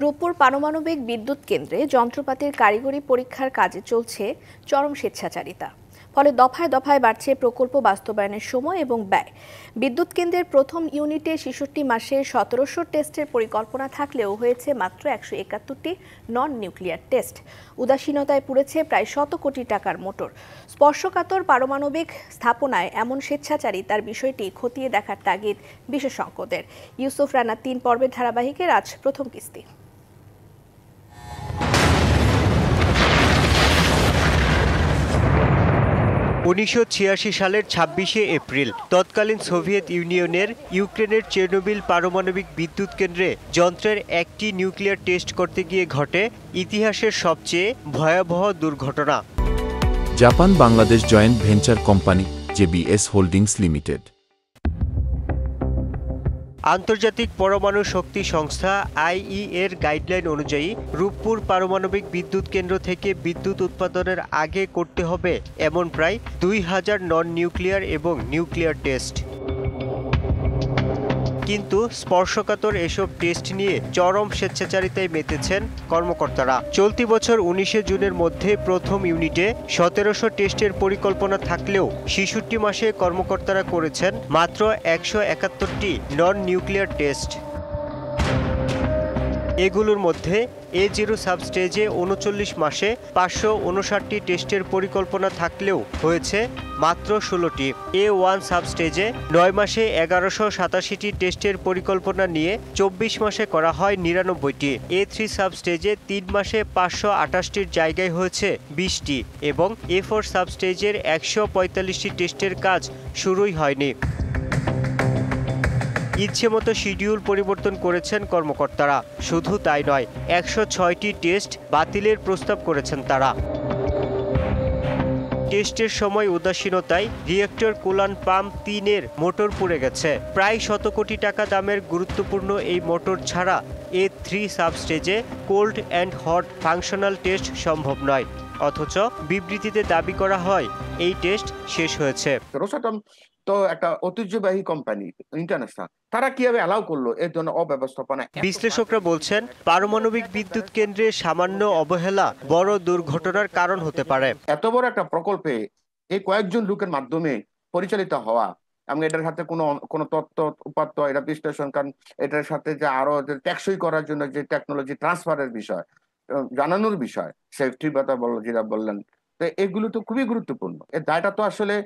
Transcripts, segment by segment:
রূপপুর পারমাণবিক বিদ্যুৎ কেন্দ্রে যন্ত্রপাতির কারিগরি পরীক্ষার কাজে চলছে চরম স্বেচ্ছাচারিতা। ফলে দফায় দফায় বাড়ছে প্রকল্প বাস্তবায়নের সময় এবং ব্যয়। বিদ্যুৎ কেন্দ্রের প্রথম ইউনিটে ৬৬ মাসে ১৭০০ টেস্টের পরিকল্পনা থাকলেও হয়েছে মাত্র ১৭১টি নন নিউক্লিয়ার টেস্ট। উদাসীনতায় পুড়েছে প্রায় ১০০ কোটি টাকার মোটর। স্পর্শকাতর পারমাণবিক স্থাপনায় এমন স্বেচ্ছাচারিতার বিষয়টি খতিয়ে দেখার তাগিদ বিশেষজ্ঞদের। ইউসুফ রানা ৩ পর্বের ধারাবাহিকের আজ প্রথম কিস্তি। ১৯৮৬ সালের ২৬শে এপ্রিল তৎকালীন সোভিয়েত ইউনিয়নের ইউক্রেনের চেরনোবিল পারমাণবিক বিদ্যুৎ কেন্দ্রে যন্ত্রের একটি নিউক্লিয়ার টেস্ট করতে গিয়ে ঘটে ইতিহাসের সবচেয়ে ভয়াবহ দুর্ঘটনা। Japan Bangladesh joint venture company JBS holdings limited. আন্তর্জাতিক পরমাণু শক্তি সংস্থা আইইএর গাইডলাইন অনুযায়ী রূপপুর পারমাণবিক বিদ্যুৎ কেন্দ্র থেকে বিদ্যুৎ উৎপাদনের আগে করতে হবে এমন প্রায় ২০০০ নন নিউক্লিয়ার এবং নিউক্লিয়ার টেস্ট। কিন্তু স্পর্শকাতর এসব টেস্ট নিয়ে চরম স্বেচ্ছাচারিতায় মেতেছেন কর্মকর্তারা। চলতি বছর ১৯শে জুনের মধ্যে প্রথম ইউনিটে ১৭০০ টেস্টের পরিকল্পনা থাকলেও ৬৬ মাসে কর্মকর্তারা করেছেন মাত্র ১৭১টি নন নিউক্লিয়ার টেস্ট। এগুলোর মধ্যে A0 সাবস্টেজে ৩৯ মাসে ৫৫৯টি টেস্টের পরিকল্পনা থাকলেও হয়েছে মাত্র ১৬টি। A1 সাবস্টেজে ৯ মাসে ১১৮৭টি টেস্টের পরিকল্পনা নিয়ে ২৪ মাসে করা হয় ৯৯টি। A3 সাবস্টেজে ৩ মাসে ৫২৮টির জায়গায় হয়েছে ২০টি এবং A4 সাবস্টেজের ১৪৫টি টেস্টের কাজ শুরুই হয়নি। ইচ্ছেমতো শিডিউল পরিবর্তন করেছেন কর্মকর্তারা। শুধু তাই নয়, ১০৬টি টেস্ট বাতিলের প্রস্তাব করেছেন তারা। টেস্টের সময় উদাসীনতায় রিয়েক্টর কুলান পাম্প ৩-এর মোটর পুড়ে গেছে। প্রায় ১০০ কোটি টাকা দামের গুরুত্বপূর্ণ এই মোটর ছাড়া A3 সাবস্টেজে cold and hot functional test সম্ভব নয়। অথচ বিবৃতিতে দাবি করা হয় এই টেস্ট শেষ হয়েছে। রোসাটম তো একটা ঐতিহ্যবাহী কোম্পানি ইন্টারন্যাশনাল, তারা কিভাবে অ্যালাউ করলো এর জন্য অব্যবস্থাপনা? বিশ্লেষকরা বলছেন পারমাণবিক বিদ্যুৎ কেন্দ্রে সামান্য অবহেলা বড় দুর্ঘটনার কারণ হতে পারে। এত বড় একটা প্রকল্পে এই কয়েকজন লোকের মাধ্যমে পরিচালিত হওয়া এবং এটার সাথে কোনো তথ্য উপাত্ত এটা বিশ্লেষণ, কারণ এটার সাথে যে আরো টেকসই করার জন্য যে টেকনোলজি ট্রান্সফারের বিষয়, জানানোর বিষয়, সেফটির কথা যেটা বললেন, তো এগুলো তো খুবই গুরুত্বপূর্ণ। এর দায়টা তো আসলে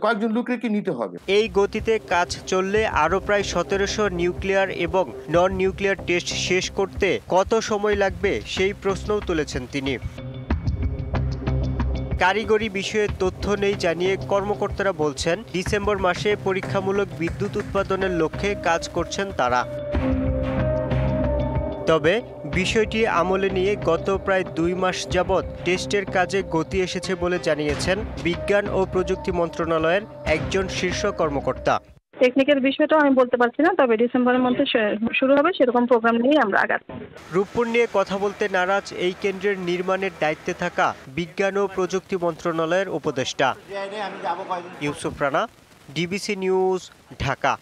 কয়েকজন লোকের কি নিতে হবে। এই গতিতে কাজ চললে আরো প্রায় ১৭০০ নিউক্লিয়ার এবং নন নিউক্লিয়ার টেস্ট শেষ করতে কত সময় লাগবে সেই প্রশ্নও তুলেছেন তিনি। কারিগরি বিষয়ে তথ্য নেই জানিয়ে কর্মকর্তারা বলছেন ডিসেম্বর মাসে পরীক্ষামূলক বিদ্যুৎ উৎপাদনের লক্ষ্যে কাজ করছেন তারা। তবে বিষয়টি আমলে নিয়ে গত প্রায় ২ মাস যাবৎ টেস্টের কাজে গতি এসেছে বলে জানিয়েছেন বিজ্ঞান ও প্রযুক্তি মন্ত্রণালয়ের একজন শীর্ষ কর্মকর্তা। টেকনিক্যাল বিষয়টা আমি বলতে পারছি না, তবে ডিসেম্বরের মধ্যে শুরু হবে, সেরকম প্রোগ্রাম নিয়ে আমরা আগাচ্ছি। রূপপুর নিয়ে কথা বলতে নারাজ এই কেন্দ্রের নির্মাণের দায়িত্বে থাকা বিজ্ঞান ও প্রযুক্তি মন্ত্রণালয়ের উপদেষ্টা। Yusuf Rana, DBC news, Dhaka.